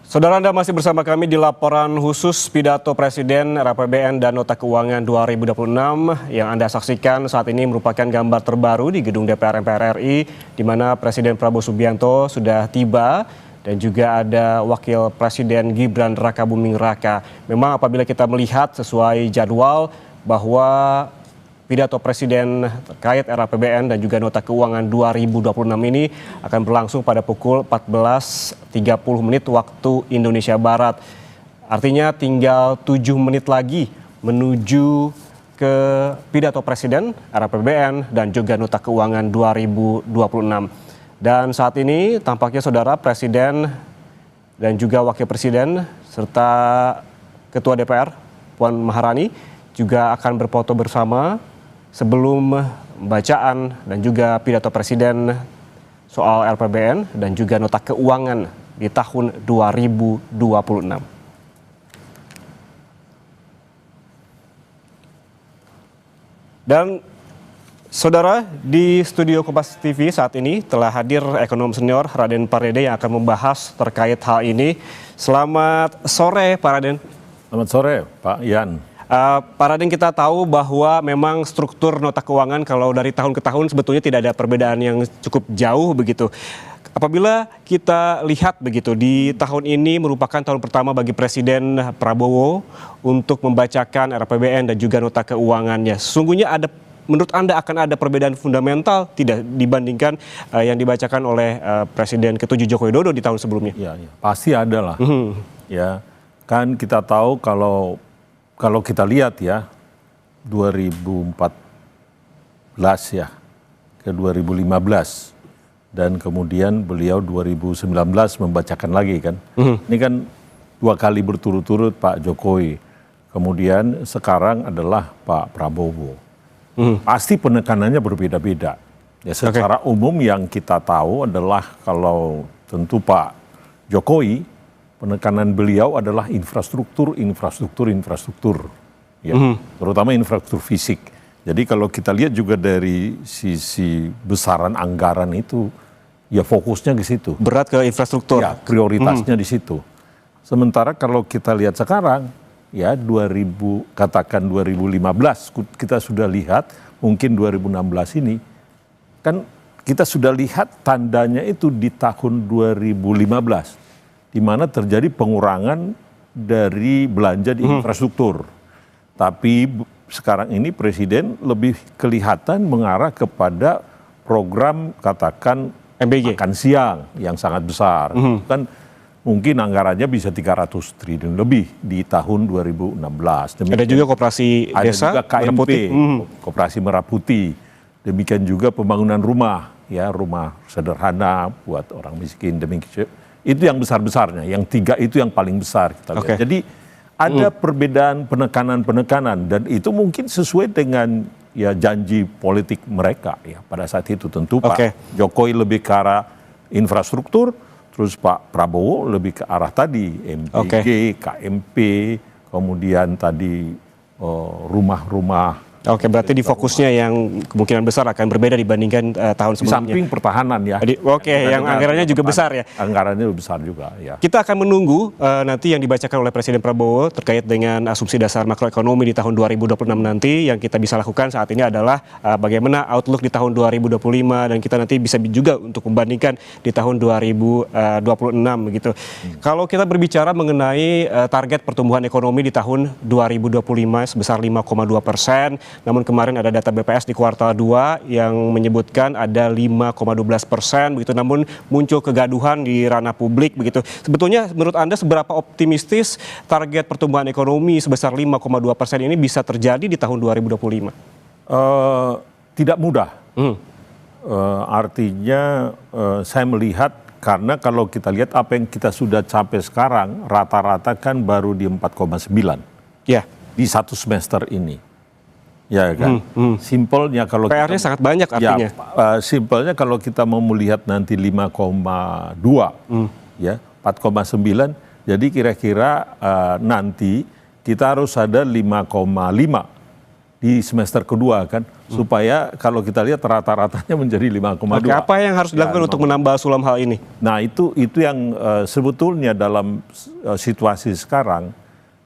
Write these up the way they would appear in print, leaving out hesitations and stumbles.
Saudara, Anda masih bersama kami di laporan khusus pidato Presiden RAPBN dan Nota Keuangan 2026 yang Anda saksikan saat ini merupakan gambar terbaru di gedung DPR MPR RI di mana Presiden Prabowo Subianto sudah tiba dan juga ada Wakil Presiden Gibran Rakabuming Raka. Memang apabila kita melihat sesuai jadwal bahwa pidato Presiden terkait RAPBN dan juga Nota Keuangan 2026 ini akan berlangsung pada pukul 14.30 waktu Indonesia Barat. Artinya tinggal 7 menit lagi menuju ke pidato Presiden, RAPBN dan juga Nota Keuangan 2026. Dan saat ini tampaknya saudara Presiden dan juga Wakil Presiden serta Ketua DPR Puan Maharani juga akan berfoto bersama sebelum bacaan dan juga pidato Presiden soal RAPBN dan juga Nota Keuangan di tahun 2026. Dan saudara, di studio Kompas TV saat ini telah hadir ekonom senior Raden Pardede yang akan membahas terkait hal ini. Selamat sore Pak Raden. Selamat sore Pak Yan. Pak Raden, kita tahu bahwa memang struktur nota keuangan kalau dari tahun ke tahun sebetulnya tidak ada perbedaan yang cukup jauh begitu. Apabila kita lihat begitu di tahun ini merupakan tahun pertama bagi Presiden Prabowo untuk membacakan RAPBN dan juga nota keuangannya. Sesungguhnya menurut Anda akan ada perbedaan fundamental tidak dibandingkan yang dibacakan oleh Presiden ke-7 Joko Widodo di tahun sebelumnya? Ya, pasti ada lah. Ya, kan kita tahu kalau kita lihat ya 2014 ya ke 2015 dan kemudian beliau 2019 membacakan lagi kan. Ini kan 2 kali berturut-turut Pak Jokowi. Kemudian sekarang adalah Pak Prabowo. Pasti penekanannya berbeda-beda. Ya, secara umum yang kita tahu adalah kalau tentu Pak Jokowi penekanan beliau adalah infrastruktur, ya, terutama infrastruktur fisik. Jadi kalau kita lihat juga dari sisi besaran anggaran itu, ya fokusnya ke situ. Berat ke infrastruktur. Ya, prioritasnya di situ. Sementara kalau kita lihat sekarang, ya 2015, kita sudah lihat, mungkin 2016 ini, kan kita sudah lihat tandanya itu di tahun 2015. Di mana terjadi pengurangan dari belanja di infrastruktur. Tapi sekarang ini Presiden lebih kelihatan mengarah kepada program katakan MBG. Makan siang yang sangat besar. Kan mungkin anggarannya bisa 300 triliun lebih di tahun 2016. Demikian, ada juga koperasi desa, ada juga KMP, Koperasi Merah Putih. Demikian juga pembangunan rumah, ya rumah sederhana buat orang miskin. Demikian itu yang besar-besarnya, yang 3 itu yang paling besar kita lihat. Jadi ada perbedaan penekanan-penekanan dan itu mungkin sesuai dengan ya janji politik mereka ya pada saat itu. Tentu Pak Jokowi lebih ke arah infrastruktur, terus Pak Prabowo lebih ke arah tadi MBG, KMP, kemudian tadi rumah-rumah. Oke, berarti di fokusnya yang kemungkinan besar akan berbeda dibandingkan tahun sebelumnya. Di samping pertahanan ya. Yang anggarannya juga besar ya. Anggarannya besar juga ya. Kita akan menunggu nanti yang dibacakan oleh Presiden Prabowo terkait dengan asumsi dasar makroekonomi di tahun 2026 nanti. Yang kita bisa lakukan saat ini adalah bagaimana outlook di tahun 2025 dan kita nanti bisa juga untuk membandingkan di tahun 2026 begitu. Kalau kita berbicara mengenai target pertumbuhan ekonomi di tahun 2025 sebesar 5,2%. Namun kemarin ada data BPS di kuartal 2 yang menyebutkan ada 5,12% begitu. Namun muncul kegaduhan di ranah publik begitu. Sebetulnya menurut Anda seberapa optimistis target pertumbuhan ekonomi sebesar 5,2% ini bisa terjadi di tahun 2025? Tidak mudah. Artinya saya melihat karena kalau kita lihat apa yang kita sudah capai sekarang rata-rata kan baru di 4,9 di 1 semester ini. Ya kan, simpelnya kalau PR-nya sangat banyak artinya. Ya, simpelnya kalau kita mau melihat nanti 5,2, ya 4,9, jadi kira-kira nanti kita harus ada 5,5 di semester kedua kan. supaya kalau kita lihat rata-ratanya menjadi 5,2. Oke, apa yang harus dilakukan untuk menambah sulam hal ini? Nah itu yang sebetulnya dalam situasi sekarang,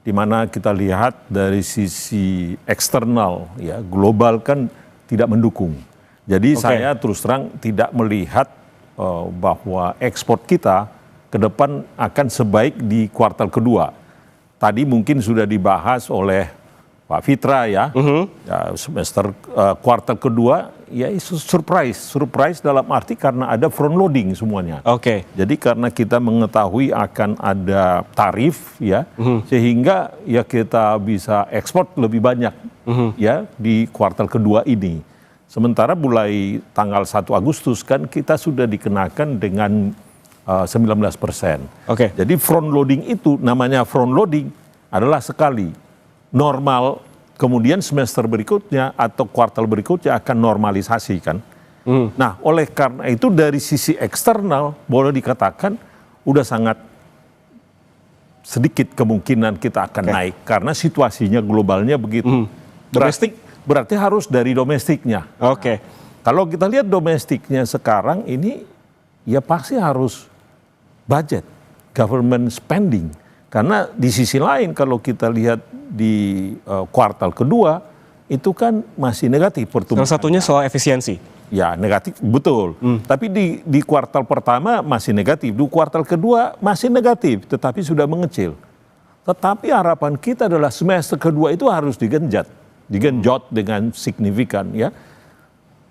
di mana kita lihat dari sisi eksternal, ya global kan tidak mendukung. Jadi saya terus terang tidak melihat bahwa ekspor kita ke depan akan sebaik di kuartal kedua. Tadi mungkin sudah dibahas oleh Pak Fitra ya, ya semester kuartal kedua ya surprise dalam arti karena ada front loading semuanya. Oke. Jadi karena kita mengetahui akan ada tarif ya, sehingga ya kita bisa ekspor lebih banyak ya di kuartal kedua ini. Sementara mulai tanggal 1 Agustus kan kita sudah dikenakan dengan 19%. Oke. Jadi front loading itu namanya front loading adalah sekali normal, kemudian semester berikutnya atau kuartal berikutnya akan normalisasi kan. Nah oleh karena itu dari sisi eksternal boleh dikatakan udah sangat sedikit kemungkinan kita akan naik karena situasinya globalnya begitu. Berarti harus dari domestiknya. Oke. Kalau kita lihat domestiknya sekarang ini ya pasti harus budget, government spending. Karena di sisi lain kalau kita lihat di kuartal kedua itu kan masih negatif pertumbuhan. Salah satunya soal efisiensi. Ya negatif, betul. Tapi di kuartal pertama masih negatif, di kuartal kedua masih negatif, tetapi sudah mengecil. Tetapi harapan kita adalah semester kedua itu harus digenjot dengan signifikan ya.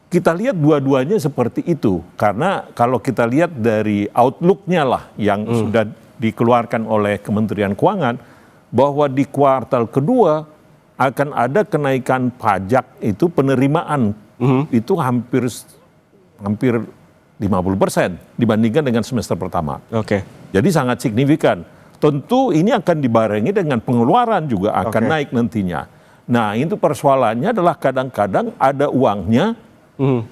Kita lihat dua-duanya seperti itu, karena kalau kita lihat dari outlook-nya lah yang sudah dikeluarkan oleh Kementerian Keuangan, bahwa di kuartal kedua akan ada kenaikan pajak itu penerimaan itu hampir 50% dibandingkan dengan semester pertama. Oke. Jadi sangat signifikan. Tentu ini akan dibarengi dengan pengeluaran juga akan naik nantinya. Nah itu persoalannya adalah kadang-kadang ada uangnya,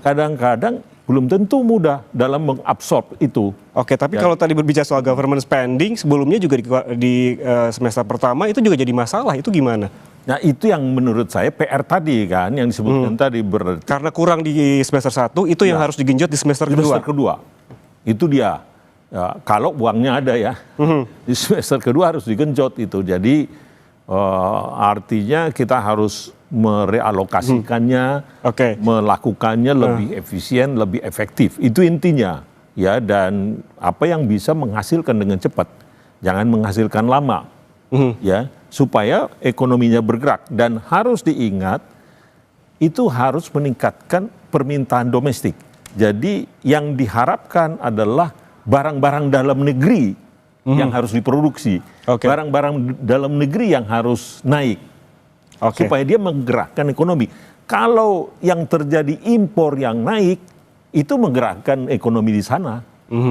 kadang-kadang belum tentu mudah dalam mengabsorb itu. Oke, tapi kalau tadi berbicara soal government spending, sebelumnya juga di semester pertama itu juga jadi masalah, itu gimana? Nah itu yang menurut saya PR tadi kan, yang disebutkan tadi. Karena kurang di semester 1, itu yang harus digenjot di semester kedua. Semester kedua, itu dia. Ya, kalau uangnya ada ya, di semester kedua harus digenjot itu. Jadi artinya kita harus merealokasikannya, melakukannya lebih efisien, lebih efektif. Itu intinya, ya. Dan apa yang bisa menghasilkan dengan cepat, jangan menghasilkan lama, ya, supaya ekonominya bergerak. Dan harus diingat, itu harus meningkatkan permintaan domestik. Jadi yang diharapkan adalah barang-barang dalam negeri yang harus diproduksi, barang-barang dalam negeri yang harus naik, supaya dia menggerakkan ekonomi. Kalau yang terjadi impor yang naik, itu menggerakkan ekonomi di sana,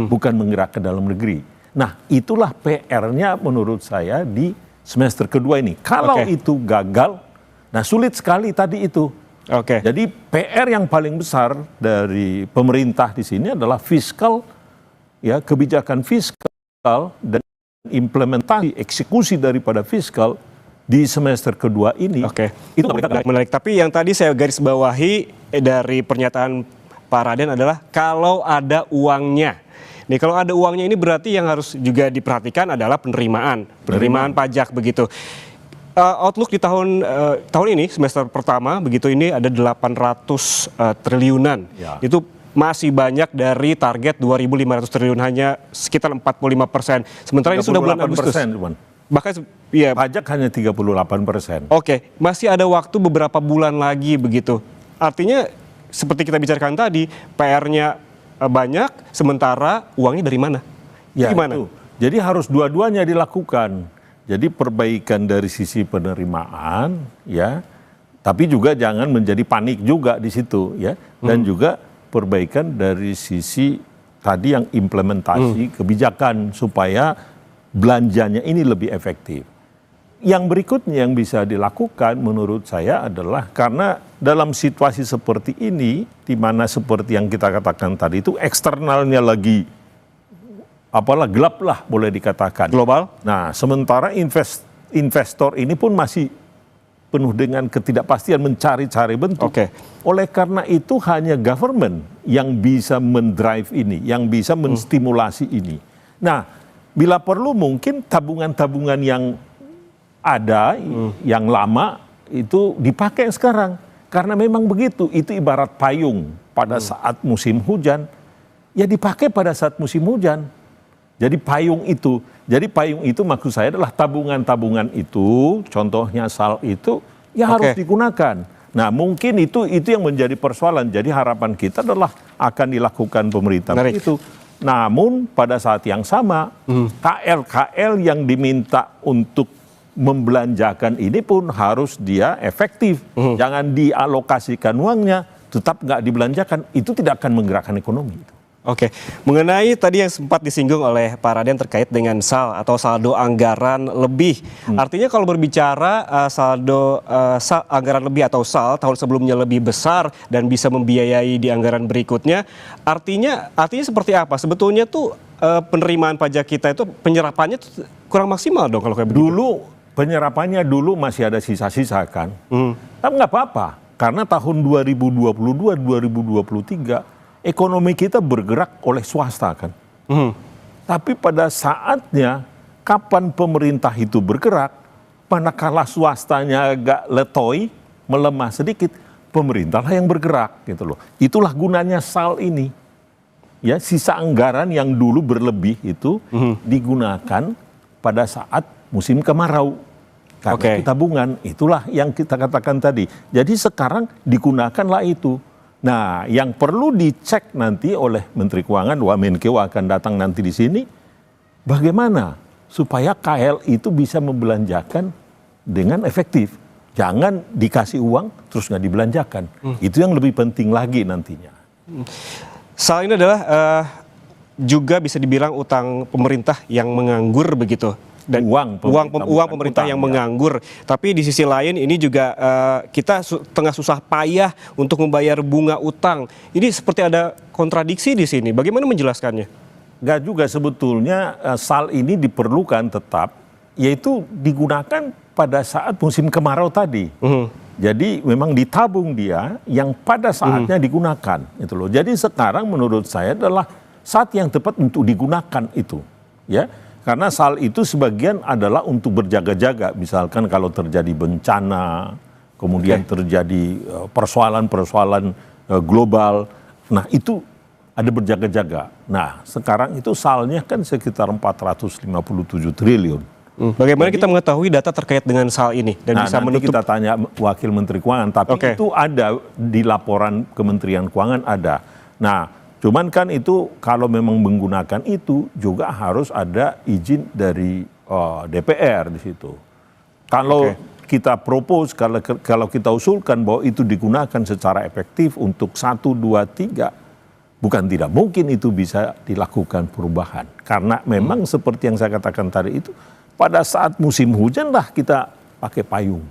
bukan menggerakkan dalam negeri. Nah, itulah PR-nya menurut saya di semester kedua ini. Kalau itu gagal, nah sulit sekali tadi itu. Jadi PR yang paling besar dari pemerintah di sini adalah fiskal, ya, kebijakan fiskal dan implementasi eksekusi daripada fiskal di semester kedua ini. Itu menarik. Tapi yang tadi saya garis bawahi dari pernyataan Pak Raden adalah kalau ada uangnya. Nih, kalau ada uangnya ini berarti yang harus juga diperhatikan adalah penerimaan pajak begitu. Outlook di tahun ini semester pertama begitu ini ada 800 triliunan. Itu masih banyak dari target 2.500 triliun, hanya sekitar 45%. Sementara ini sudah bulan Agustus. Bahkan ya, pajak hanya 38%. Masih ada waktu beberapa bulan lagi begitu. Artinya seperti kita bicarakan tadi, PR-nya banyak, sementara uangnya dari mana? Ya, gimana? Itu. Jadi harus dua-duanya dilakukan. Jadi perbaikan dari sisi penerimaan, ya, tapi juga jangan menjadi panik juga di situ, ya, dan juga perbaikan dari sisi tadi yang implementasi kebijakan supaya belanjanya ini lebih efektif. Yang berikutnya yang bisa dilakukan menurut saya adalah karena dalam situasi seperti ini, di mana seperti yang kita katakan tadi itu eksternalnya lagi gelap lah boleh dikatakan. Global. Nah sementara investor ini pun masih penuh dengan ketidakpastian, mencari-cari bentuk. Oke. Oleh karena itu hanya government yang bisa mendrive ini, yang bisa menstimulasi ini. Nah, bila perlu mungkin tabungan-tabungan yang ada, yang lama, itu dipakai sekarang. Karena memang begitu, itu ibarat payung pada saat musim hujan, ya dipakai pada saat musim hujan. Jadi payung itu maksud saya adalah tabungan-tabungan itu, contohnya SAL itu, ya harus digunakan. Nah mungkin itu yang menjadi persoalan. Jadi harapan kita adalah akan dilakukan pemerintah itu. Namun pada saat yang sama, KL yang diminta untuk membelanjakan ini pun harus dia efektif. Jangan dialokasikan uangnya, tetap nggak dibelanjakan, itu tidak akan menggerakkan ekonomi. Oke, mengenai tadi yang sempat disinggung oleh Pak Raden terkait dengan SAL atau saldo anggaran lebih. Artinya kalau berbicara saldo anggaran lebih atau SAL tahun sebelumnya lebih besar dan bisa membiayai di anggaran berikutnya, artinya seperti apa? Sebetulnya tuh penerimaan pajak kita itu penyerapannya kurang maksimal dong kalau kayak begitu. Dulu penyerapannya masih ada sisa-sisa kan. Tapi nggak apa-apa, karena tahun 2022-2023 ekonomi kita bergerak oleh swasta kan. Tapi pada saatnya kapan pemerintah itu bergerak, manakala swastanya agak letoi, melemah sedikit, pemerintahlah yang bergerak gitu loh. Itulah gunanya SAL ini. Ya, sisa anggaran yang dulu berlebih itu digunakan pada saat musim kemarau. Karena tabungan, itulah yang kita katakan tadi. Jadi sekarang digunakanlah itu. Nah, yang perlu dicek nanti oleh Menteri Keuangan, Wamenkeu akan datang nanti di sini, bagaimana supaya KL itu bisa membelanjakan dengan efektif. Jangan dikasih uang terus nggak dibelanjakan. Itu yang lebih penting lagi nantinya. SAL ini adalah juga bisa dibilang utang pemerintah yang menganggur begitu. Dan uang pemerintah yang menganggur. Tapi di sisi lain ini juga kita tengah susah payah untuk membayar bunga utang. Ini seperti ada kontradiksi di sini. Bagaimana menjelaskannya? Enggak juga, sebetulnya SAL ini diperlukan tetap, yaitu digunakan pada saat musim kemarau tadi. Jadi memang ditabung dia yang pada saatnya digunakan. Itu loh. Jadi sekarang menurut saya adalah saat yang tepat untuk digunakan itu. Ya. Karena SAL itu sebagian adalah untuk berjaga-jaga, misalkan kalau terjadi bencana, kemudian terjadi persoalan-persoalan global, nah itu ada berjaga-jaga. Nah sekarang itu SAL-nya kan sekitar 457 triliun. Bagaimana kita mengetahui data terkait dengan SAL ini dan bisa nanti kita tanya Wakil Menteri Keuangan, tapi itu ada di laporan Kementerian Keuangan ada. Nah, cuman kan itu kalau memang menggunakan itu juga harus ada izin dari DPR di situ. Kalau kita propose, kalau kita usulkan bahwa itu digunakan secara efektif untuk 1, 2, 3, bukan tidak mungkin itu bisa dilakukan perubahan. Karena memang seperti yang saya katakan tadi itu, pada saat musim hujan lah kita pakai payung.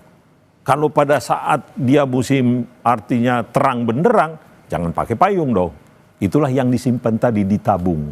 Kalau pada saat dia musim artinya terang benderang, jangan pakai payung dong. Itulah yang disimpan tadi, ditabung.